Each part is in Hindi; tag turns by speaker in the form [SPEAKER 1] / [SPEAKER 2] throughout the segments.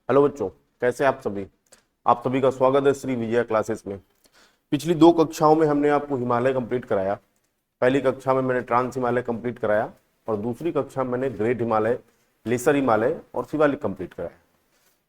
[SPEAKER 1] हेलो बच्चों, कैसे आप सभी। आप सभी का स्वागत है श्री विजया क्लासेस में। पिछली दो कक्षाओं में हमने आपको हिमालय कंप्लीट कराया। पहली कक्षा में मैंने ट्रांस हिमालय कंप्लीट कराया और दूसरी कक्षा में मैंने ग्रेट हिमालय, लेसर हिमालय और शिवालिक कंप्लीट कराया।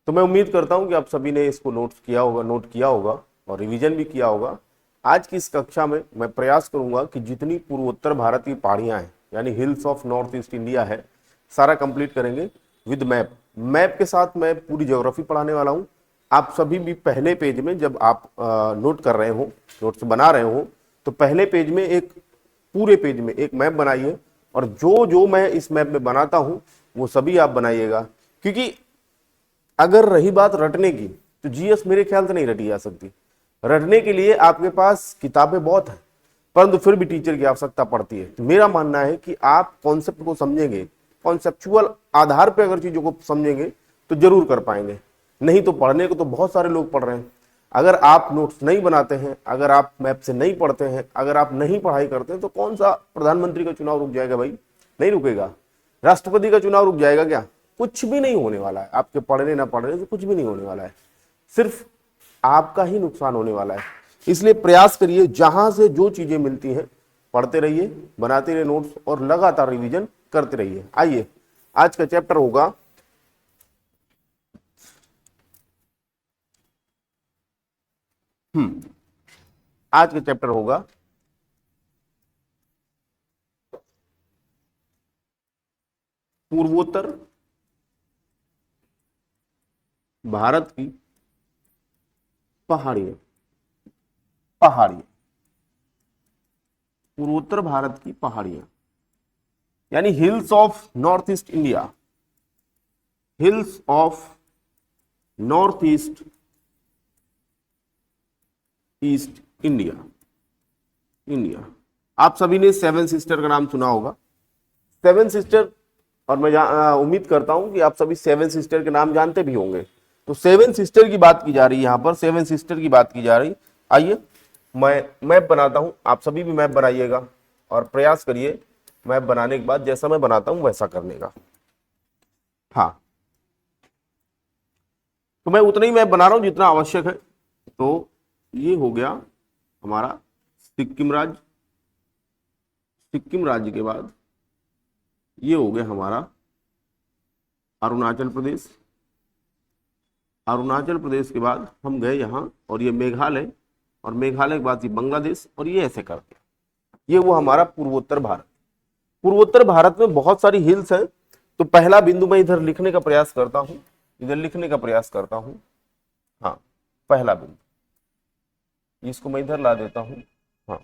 [SPEAKER 1] तो मैं उम्मीद करता हूं कि आप सभी ने इसको नोट किया होगा और रिवीजन भी किया होगा। आज की इस कक्षा में मैं प्रयास करूंगा कि जितनी पूर्वोत्तर भारत की पहाड़ियां हैं यानी hills of north east India है, सारा कंप्लीट करेंगे विद मैप। मैप के साथ मैं पूरी ज्योग्राफी पढ़ाने वाला हूं। आप सभी भी पहले पेज में जब आप नोट कर रहे हो, नोट्स बना रहे हो, तो पहले पेज में पूरे पेज में एक मैप बनाइए और जो जो मैं इस मैप में बनाता हूं वो सभी आप बनाइएगा। क्योंकि अगर रही बात रटने की, तो जीएस मेरे ख्याल से नहीं रटी जा सकती। रटने के लिए आपके पास किताबें बहुत हैं, परंतु फिर भी टीचर की आवश्यकता पड़ती है। तो मेरा मानना है कि आप कॉन्सेप्ट को समझेंगे, कॉन्सेप्चुअल आधार पर अगर चीजों को समझेंगे तो जरूर कर पाएंगे। नहीं तो पढ़ने को तो बहुत सारे लोग पढ़ रहे हैं। अगर आप नोट्स नहीं बनाते हैं, अगर आप मैप से नहीं पढ़ते हैं, अगर आप नहीं पढ़ाई करते हैं, तो कौन सा प्रधानमंत्री का चुनाव रुक जाएगा भाई? नहीं रुकेगा। राष्ट्रपति का चुनाव रुक जाएगा क्या? कुछ भी नहीं होने वाला है। आपके पढ़ने ना पढ़ने से कुछ भी नहीं होने वाला है, सिर्फ आपका ही नुकसान होने वाला है। इसलिए प्रयास करिए, जहां से जो चीजें मिलती हैं पढ़ते रहिए, बनाते रहिए नोट्स और लगातार रिवीजन करते रहिए। आइए, आज का चैप्टर होगा आज का चैप्टर होगा पूर्वोत्तर भारत की पहाड़ियां। पहाड़ियां, पूर्वोत्तर भारत की पहाड़ियां यानी hills of north east India. Hills of north east India. India, आप सभी ने सेवन सिस्टर का नाम सुना होगा। सेवन सिस्टर, और मैं उम्मीद करता हूं कि आप सभी सेवन सिस्टर के नाम जानते भी होंगे। तो सेवन सिस्टर की बात की जा रही है, यहां पर सेवन सिस्टर की बात की जा रही। आइए, मैं मैप बनाता हूं, आप सभी भी मैप बनाइएगा और प्रयास करिए मैप बनाने के बाद जैसा मैं बनाता हूं वैसा करने का। हाँ, तो मैं उतना ही मैप बना रहा हूं जितना आवश्यक है। तो ये हो गया हमारा सिक्किम राज्य। सिक्किम राज्य के बाद ये हो गया हमारा अरुणाचल प्रदेश। अरुणाचल प्रदेश के बाद हम गए यहाँ और ये मेघालय, और मेघालय के बाद ये बांग्लादेश, और ये ऐसे करके ये वो हमारा पूर्वोत्तर भारत। पूर्वोत्तर भारत में बहुत सारी हिल्स हैं। तो पहला बिंदु मैं इधर लिखने का प्रयास करता हूं, इधर लिखने का प्रयास करता हूं। हाँ, पहला बिंदु, इसको मैं इधर ला देता हूं। हाँ,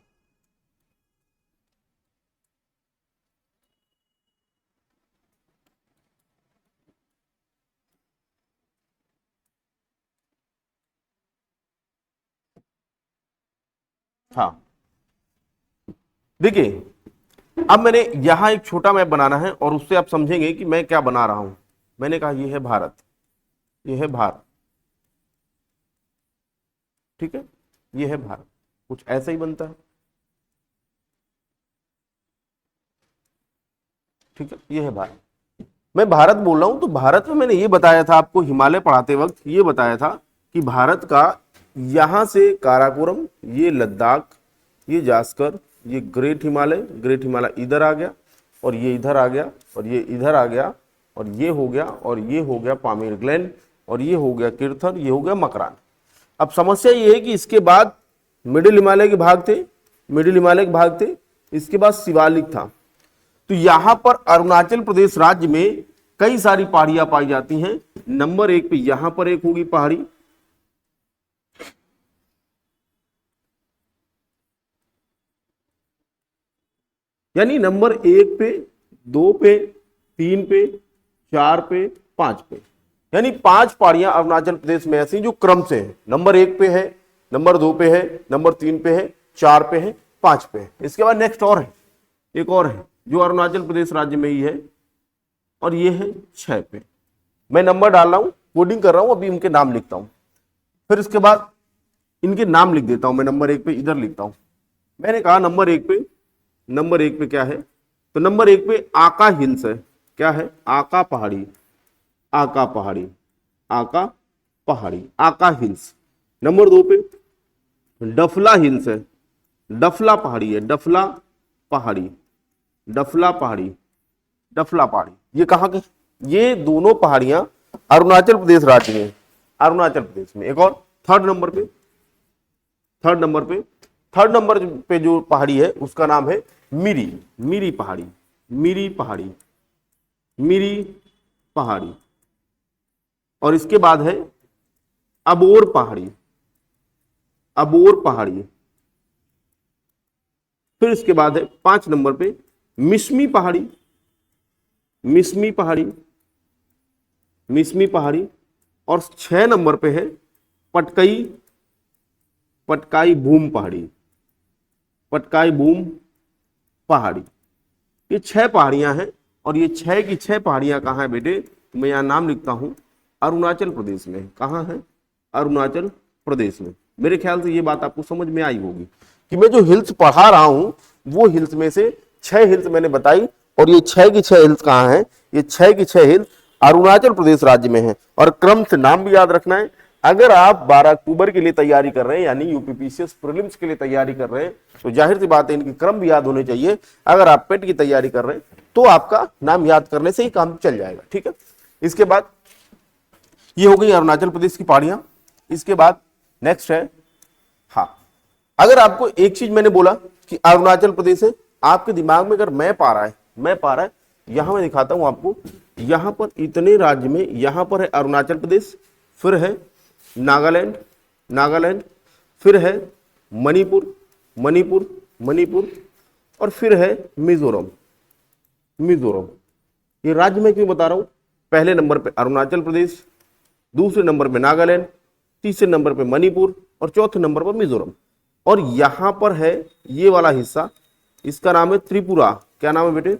[SPEAKER 1] हाँ, देखिए, अब मैंने यहां एक छोटा मैप बनाना है और उससे आप समझेंगे कि मैं क्या बना रहा हूं। मैंने कहा ये है भारत, ये है भारत, ठीक है, ये है भारत। कुछ ऐसा ही बनता है, ठीक है, ये है भारत। मैं भारत बोल रहा हूं, तो भारत में मैंने ये बताया था आपको, हिमालय पढ़ाते वक्त ये बताया था कि भारत का यहां से काराकोरम, ये लद्दाख, ये जास्कर, ये ग्रेट हिमालय, ग्रेट हिमालय इधर आ गया और ये इधर आ गया और ये इधर आ गया और ये हो गया और ये हो गया पामीर ग्लैंड और ये हो गया किरथर, ये हो गया मकरान। अब समस्या ये है कि इसके बाद मिडिल हिमालय के भाग थे, मिडिल हिमालय के भाग थे, इसके बाद शिवालिक था। तो यहां पर अरुणाचल प्रदेश राज्य में कई सारी पहाड़ियां पाई जाती हैं। नंबर एक पे यहां पर एक होगी पहाड़ी, यानी नंबर एक पे, दो पे, तीन पे, चार पे, पांच पे, यानी पांच पहाड़ियां अरुणाचल प्रदेश में ऐसी जो क्रम से है। नंबर एक पे है, नंबर दो पे है, नंबर तीन पे है, चार पे है, पांच पे है। इसके बाद नेक्स्ट और है, एक और है जो अरुणाचल प्रदेश राज्य में ही है, और ये है 6 पे। मैं नंबर डाल रहा हूं, कोडिंग कर रहा हूं, अभी इनके नाम लिखता हूं, फिर इसके बाद इनके नाम लिख देता हूं। मैं नंबर एक पे इधर लिखता हूं। मैंने कहा नंबर एक पे, नंबर एक पे क्या है? तो नंबर एक पे आका हिल्स है। क्या है? आका पहाड़ी, आका पहाड़ी। आका पहाड़ी, आका हिल्स। नंबर 2 पे डफला हिल्स है, डफला पहाड़ी है, डफला पहाड़ी, डफला पहाड़ी, डफला पहाड़ी। ये कहाँ के? ये दोनों पहाड़ियां अरुणाचल प्रदेश राज्य में, अरुणाचल प्रदेश में। एक और थर्ड नंबर पे, थर्ड नंबर पे जो पहाड़ी है उसका नाम है मिरी, मिरी पहाड़ी, मिरी पहाड़ी, मिरी पहाड़ी। और इसके बाद है अबोर पहाड़ी, अबोर पहाड़ी। फिर इसके बाद है 5 नंबर पे मिसमी पहाड़ी, मिसमी पहाड़ी, मिसमी पहाड़ी। और 6 नंबर पे है पटकई, पटकाई बूम पहाड़ी, पटकाई बूम पहाड़ी। ये 6 पहाड़ियां हैं और ये 6 की 6 पहाड़ियां कहाँ है बेटे? मैं यहां नाम लिखता हूं, अरुणाचल प्रदेश में। कहाँ है? अरुणाचल प्रदेश में। मेरे ख्याल से ये बात आपको समझ में आई होगी कि मैं जो हिल्स पढ़ा रहा हूं वो हिल्स में से 6 हिल्स मैंने बताई और ये 6 की 6 हिल्स कहाँ हैं? ये 6 की 6 हिल्स अरुणाचल प्रदेश राज्य में है। और क्रम से नाम भी याद रखना है। अगर आप 12 अक्टूबर के लिए तैयारी कर रहे हैं यानी यूपीपीसीएस प्रीलिम्स के लिए तैयारी कर रहे हैं तो जाहिर सी बात है इनके क्रम भी याद होने चाहिए। अगर आप पेट की तैयारी कर रहे हैं तो आपका नाम याद करने से ही काम चल जाएगा। ठीक है, इसके बाद ये हो गई अरुणाचल प्रदेश की पहाड़ियां। इसके बाद नेक्स्ट है, हाँ, अगर आपको एक चीज मैंने बोला कि अरुणाचल प्रदेश है, आपके दिमाग में अगर मैप आ रहा है, मैप आ रहा है, यहां मैं दिखाता हूं आपको। यहां पर इतने राज्य में यहां पर है अरुणाचल प्रदेश, फिर है नागालैंड, नागालैंड, फिर है मणिपुर, मणिपुर, मणिपुर, और फिर है मिजोरम, मिजोरम। ये राज्य मैं क्यों बता रहा हूं? पहले नंबर पे अरुणाचल प्रदेश, दूसरे नंबर पे नागालैंड, तीसरे नंबर पे मणिपुर और चौथे नंबर पर मिजोरम। और यहां पर है ये वाला हिस्सा, इसका नाम है त्रिपुरा। क्या नाम है बेटे?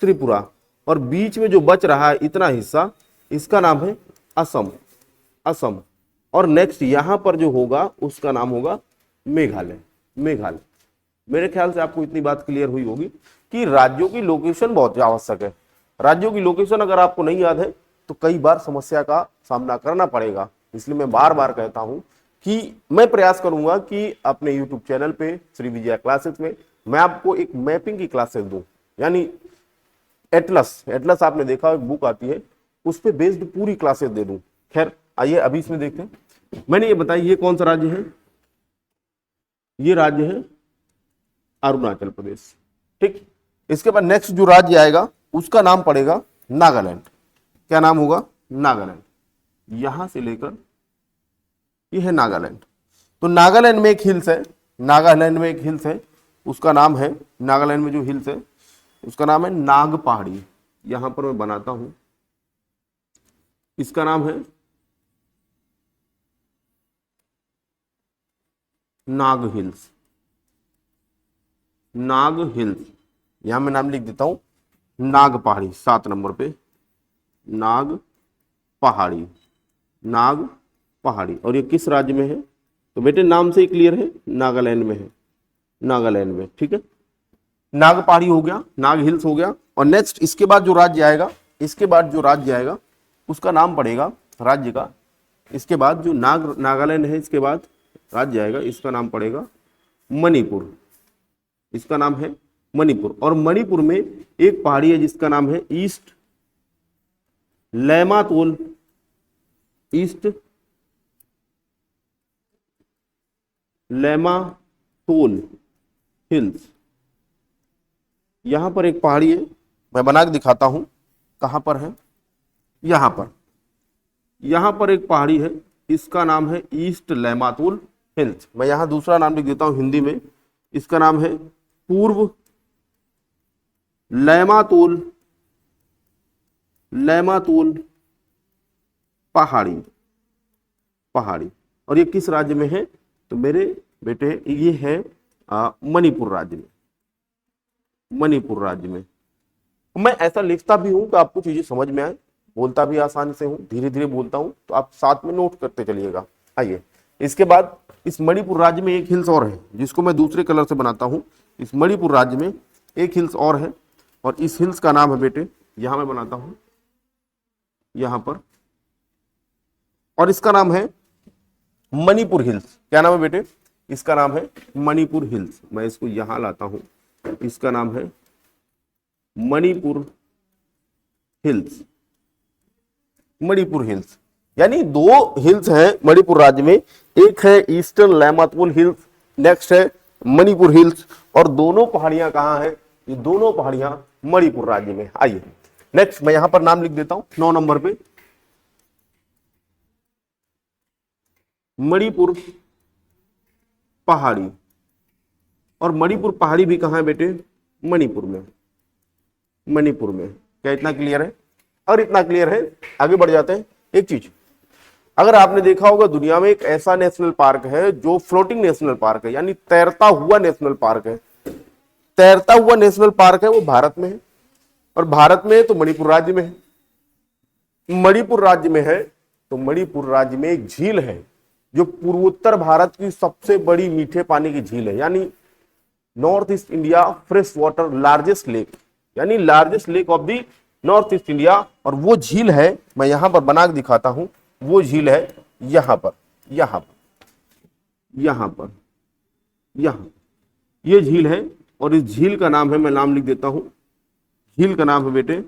[SPEAKER 1] त्रिपुरा। और बीच में जो बच रहा है इतना हिस्सा, इसका नाम है असम, असम। और नेक्स्ट यहां पर जो होगा उसका नाम होगा मेघालय, मेघालय। मेरे ख्याल से आपको इतनी बात क्लियर हुई होगी कि राज्यों की लोकेशन बहुत आवश्यक है। राज्यों की लोकेशन अगर आपको नहीं याद है तो कई बार समस्या का सामना करना पड़ेगा। इसलिए मैं बार बार कहता हूं कि मैं प्रयास करूंगा कि अपने YouTube चैनल पे श्री विजया क्लासेस में मैं आपको एक मैपिंग की क्लासेस दूं, यानी एटलस, एटलस आपने देखा एक बुक आती है, उस पे बेस्ड पूरी क्लासेस दे दूं। खैर आइए अभी इसमें देखते हैं। मैंने ये बताया ये कौन सा राज्य है? ये राज्य है अरुणाचल प्रदेश। ठीक, इसके बाद नेक्स्ट जो राज्य आएगा उसका नाम पड़ेगा नागालैंड। क्या नाम होगा? नागालैंड। यहां से लेकर ये है नागालैंड। तो नागालैंड में एक हिल्स है, नागालैंड में एक हिल्स है, उसका नाम है, नागालैंड में जो हिल्स है उसका नाम है नाग पहाड़ी। यहां पर मैं बनाता हूं, इसका नाम है नाग हिल्स, नाग हिल्स। यहां मैं नाम लिख देता हूं नाग पहाड़ी। 7 नंबर पे नाग पहाड़ी, नाग पहाड़ी। और ये किस राज्य में है? तो बेटे नाम से ही क्लियर है, नागालैंड में है, नागालैंड में। ठीक है, नाग पहाड़ी हो गया, नाग हिल्स हो गया। और नेक्स्ट इसके बाद जो राज्य आएगा, इसके बाद जो राज्य आएगा उसका नाम पड़ेगा राज्य का, इसके बाद जो नागालैंड है इसके बाद राज्य आएगा, इसका नाम पड़ेगा मणिपुर, इसका नाम है मणिपुर। और मणिपुर में एक पहाड़ी है जिसका नाम है ईस्ट लैमातोल, ईस्ट लैमातोल हिल्स। यहां पर एक पहाड़ी है, मैं बना के दिखाता हूं कहां पर है। यहां पर एक पहाड़ी है, इसका नाम है ईस्ट लैमातोल हिल्स। मैं यहां दूसरा नाम लिख देता हूं हिंदी में, इसका नाम है पूर्व लैमातोल, लैमातोल पहाड़ी, पहाड़ी। और ये किस राज्य में है? तो मेरे बेटे ये है मणिपुर राज्य में, मणिपुर राज्य में। मैं ऐसा लिखता भी हूं कि आपको चीजें समझ में आए, बोलता भी आसानी से हूं, धीरे धीरे बोलता हूं, तो आप साथ में नोट करते चलिएगा। आइए इसके बाद इस मणिपुर राज्य में एक हिल्स और है जिसको मैं दूसरे कलर से बनाता हूं। इस मणिपुर राज्य में एक हिल्स और है और इस हिल्स का नाम है बेटे, यहां मैं बनाता हूं, यहां पर और इसका नाम है मणिपुर हिल्स। क्या नाम है बेटे? इसका नाम है मणिपुर हिल्स। मैं इसको यहां लाता हूं, इसका नाम है मणिपुर हिल्स। मणिपुर हिल्स यानी दो हिल्स हैं मणिपुर राज्य में, एक है ईस्टर्न लैमातपुल हिल्स, नेक्स्ट है मणिपुर हिल्स, और दोनों पहाड़ियां कहां हैं? ये दोनों पहाड़ियां मणिपुर राज्य में। आइए नेक्स्ट मैं यहां पर नाम लिख देता हूं 9 नंबर पे, मणिपुर पहाड़ी। और मणिपुर पहाड़ी भी कहां है बेटे? मणिपुर में। मणिपुर में। क्या इतना क्लियर है? और इतना क्लियर है, आगे बढ़ जाते हैं। एक चीज अगर आपने देखा होगा, दुनिया में एक ऐसा नेशनल पार्क है जो फ्लोटिंग नेशनल पार्क है, यानी तैरता हुआ नेशनल पार्क है। तैरता हुआ नेशनल पार्क है, वो भारत में है, और भारत में है तो मणिपुर राज्य में है। मणिपुर राज्य में है तो मणिपुर राज्य में एक झील है जो पूर्वोत्तर भारत की सबसे बड़ी मीठे पानी की झील है, यानी north east India fresh water largest lake, यानी largest lake of the north east India. और वो झील है, मैं यहां पर बना के दिखाता हूं, वो झील है यहां पर, यहां पर, यहां पर, यहां, ये झील है। और इस झील का नाम है, मैं नाम लिख देता हूं, झील का नाम है बेटे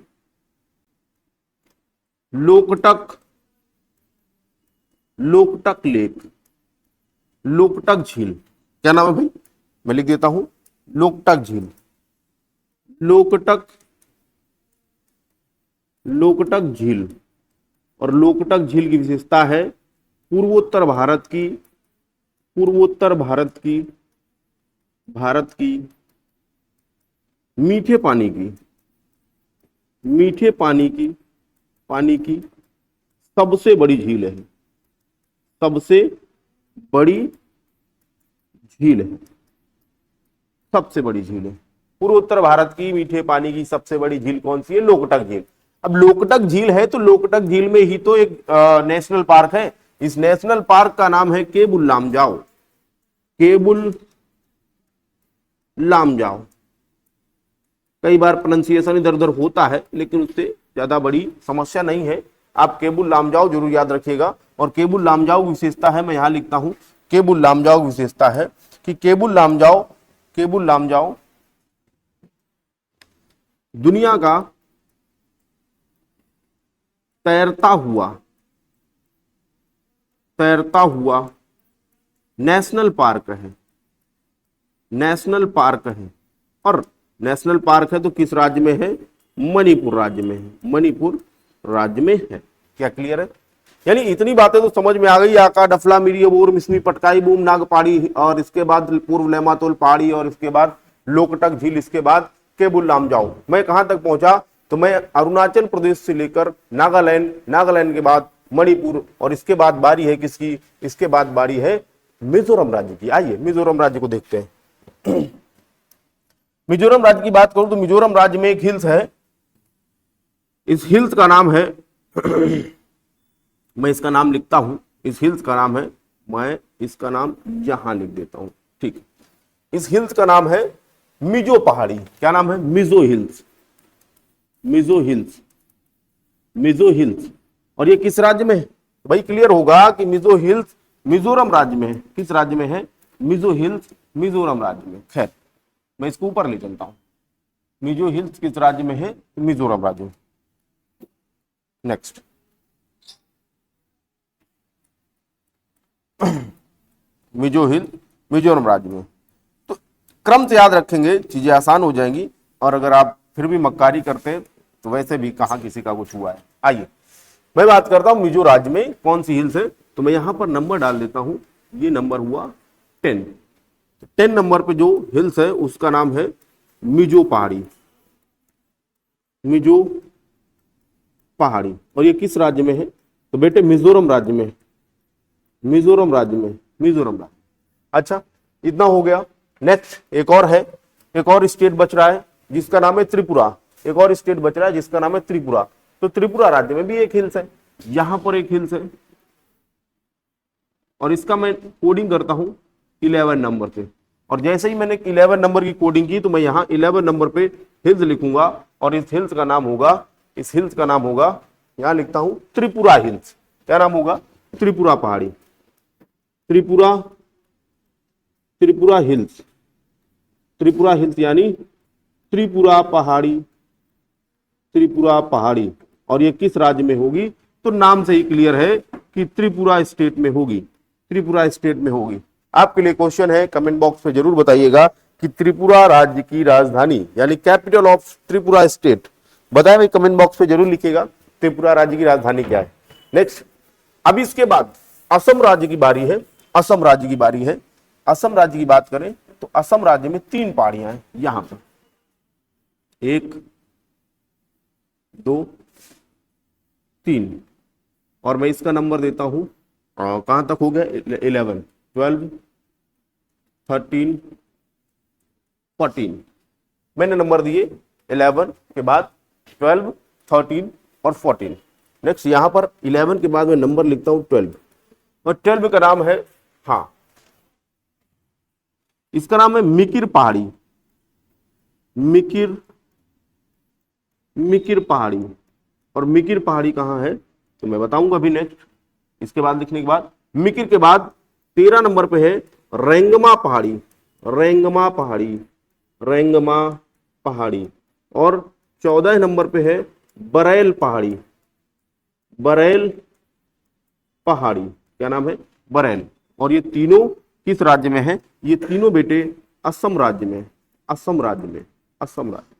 [SPEAKER 1] लोकटक, लोकटक लेक, लोकटक झील। क्या नाम है भाई? मैं लिख देता हूं लोकटक झील, लोकटक, लोकटक झील। और लोकटक झील की विशेषता है पूर्वोत्तर भारत की, पूर्वोत्तर भारत की, भारत की मीठे पानी की, मीठे पानी की, पानी की सबसे बड़ी झील है, सबसे बड़ी झील है, सबसे बड़ी झील है। पूर्वोत्तर भारत की मीठे पानी की सबसे बड़ी झील कौन सी है? लोकटक झील। अब लोकटक झील है तो लोकटक झील में ही तो एक नेशनल पार्क है। इस नेशनल पार्क का नाम है केबुल लामजाओ, केबुल लामजाओ। कई बार प्रोनाउंसिएशन इधर उधर होता है, लेकिन उससे ज्यादा बड़ी समस्या नहीं है। आप केबुल लामजाओ जरूर याद रखिएगा। और केबुल लामजाओ विशेषता है, मैं यहां लिखता हूं, केबुल लामजाओ विशेषता है कि केबुल लामजाओ, केबुल लामजाओ दुनिया का तैरता हुआ, तैरता हुआ नेशनल पार्क है, नेशनल पार्क है। और नेशनल पार्क है तो किस राज्य में है? मणिपुर राज्य में है, मणिपुर राज्य में है। क्या क्लियर है? यानी इतनी बातें तो समझ में आ गई। आका, डफला, मिरी, बोर, मिसमी, पटकाई, बूम, नाग पहाड़ी, और इसके बाद पूर्व लैमातोल पहाड़ी, और इसके बाद लोकटक झील, इसके बाद केबुल लामजाओ। मैं कहां तक पहुंचा? तो मैं अरुणाचल प्रदेश से लेकर नागालैंड, नागालैंड के बाद मणिपुर, और इसके बाद बारी है किसकी? इसके बाद बारी है मिजोरम राज्य की। आइए मिजोरम राज्य को देखते हैं। मिजोरम राज्य की बात करूं तो मिजोरम राज्य में एक हिल्स है, इस हिल्स का नाम है मैं इसका नाम लिखता हूं, इस हिल्स का नाम है, मैं इसका नाम यहां लिख देता हूं, ठीक। इस हिल्स का नाम है मिजो पहाड़ी। क्या नाम है? Mizo hills, Mizo hills, Mizo hills. और ये किस राज्य में है? भाई क्लियर होगा कि मिजो हिल्स मिजोरम राज्य में है। किस राज्य में है? मिजो हिल्स मिजोरम राज्य में। खैर मैं इसको ऊपर ले चलता हूं। मिजो हिल्स किस राज्य में है? मिजोरम राज्य में। नेक्स्ट मिजो हिल मिजोरम राज्य में। तो क्रम से याद रखेंगे, चीजें आसान हो जाएंगी। और अगर आप फिर भी मक्कारी करते हैं तो वैसे भी कहां किसी का कुछ हुआ है। आइए मैं बात करता हूं मिजो राज्य में कौन सी हिल्स है। तो मैं यहां पर नंबर डाल देता हूं, ये नंबर हुआ 10। 10 नंबर पे जो हिल्स है उसका नाम है मिजो पहाड़ी, मिजो पहाड़ी। और ये किस राज्य में है? तो बेटे मिजोरम राज्य में, मिजोरम राज्य में, मिजोरम राज्य। अच्छा इतना हो गया। नेक्स्ट एक और है, एक और स्टेट बच रहा है जिसका नाम है त्रिपुरा। एक और स्टेट बच रहा है जिसका नाम है त्रिपुरा। तो त्रिपुरा राज्य में भी एक हिल्स है, यहां पर एक हिल्स है, और इसका मैं कोडिंग करता हूं 11 नंबर पे। और जैसे ही मैंने 11 नंबर की कोडिंग की तो मैं यहां 11 नंबर पे हिल्स लिखूंगा, और इस हिल्स का नाम होगा, इस हिल्स का नाम होगा, यहां लिखता हूं त्रिपुरा हिल्स। क्या नाम होगा? त्रिपुरा पहाड़ी, त्रिपुरा, त्रिपुरा हिल्स, त्रिपुरा हिल्स यानी त्रिपुरा पहाड़ी, त्रिपुरा पहाड़ी। और ये किस राज्य में होगी? तो नाम से ही क्लियर है कि त्रिपुरा स्टेट में होगी, त्रिपुरा स्टेट में होगी। आपके लिए क्वेश्चन है, कमेंट बॉक्स में जरूर बताइएगा कि त्रिपुरा राज्य की राजधानी यानी कैपिटल ऑफ त्रिपुरा स्टेट बताए भाई, कमेंट बॉक्स में जरूर लिखिएगा त्रिपुरा राज्य की राजधानी क्या है। नेक्स्ट, अब इसके बाद असम राज्य की बारी है, असम राज्य की बारी है। असम राज्य की बात करें तो असम राज्य में 3 पहाड़ियां हैं, यहां पर 1 2 3, और मैं इसका नंबर देता हूं, कहां तक हो गया? 11 12 13 14, मैंने नंबर दिए 11 के बाद 12 13 और 14। नेक्स्ट यहां पर 11 के बाद मैं नंबर लिखता हूं 12, और 12 का नाम है, हाँ इसका नाम है मिकिर पहाड़ी, मिकिर, मिकिर पहाड़ी। और मिकिर पहाड़ी कहां है तो मैं बताऊंगा अभी नेक्स्ट। इसके बाद लिखने के बाद मिकिर के बाद 13 नंबर पे है रेंगमा पहाड़ी, रेंगमा पहाड़ी, रेंगमा पहाड़ी। और 14 नंबर पे है बरेल पहाड़ी, बरेल पहाड़ी, क्या नाम है? बरेल। और ये तीनों किस राज्य में है? ये तीनों बेटे असम राज्य में, असम राज्य में, असम राज्य।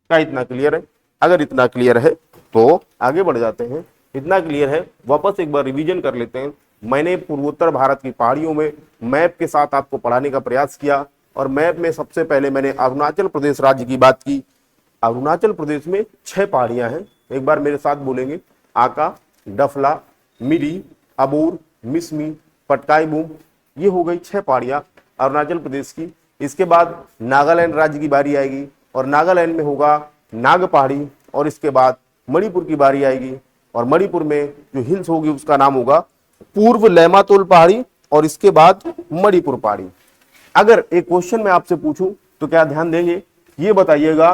[SPEAKER 1] क्या इतना क्लियर है? अगर इतना क्लियर है तो आगे बढ़ जाते हैं। इतना क्लियर है, वापस एक बार रिवीजन कर लेते हैं। मैंने पूर्वोत्तर भारत की पहाड़ियों में मैप के साथ आपको पढ़ाने का प्रयास किया, और मैप में सबसे पहले मैंने अरुणाचल प्रदेश राज्य की बात की। अरुणाचल प्रदेश में 6 पहाड़ियां हैं, एक बार मेरे साथ बोलेंगे, आका, डफला, मिरी, अबोर, मिसमी, पटकाई बूम। ये हो गई 6 पहाड़ियां अरुणाचल प्रदेश की। इसके बाद नागालैंड राज्य की बारी आएगी, और नागालैंड में होगा नाग पहाड़ी। और इसके बाद मणिपुर की बारी आएगी, और मणिपुर में जो हिल्स होगी उसका नाम होगा पूर्व लैमातोल पहाड़ी, और इसके बाद मणिपुर पहाड़ी। अगर एक क्वेश्चन मैं आपसे पूछूं तो क्या ध्यान देंगे? ये बताइएगा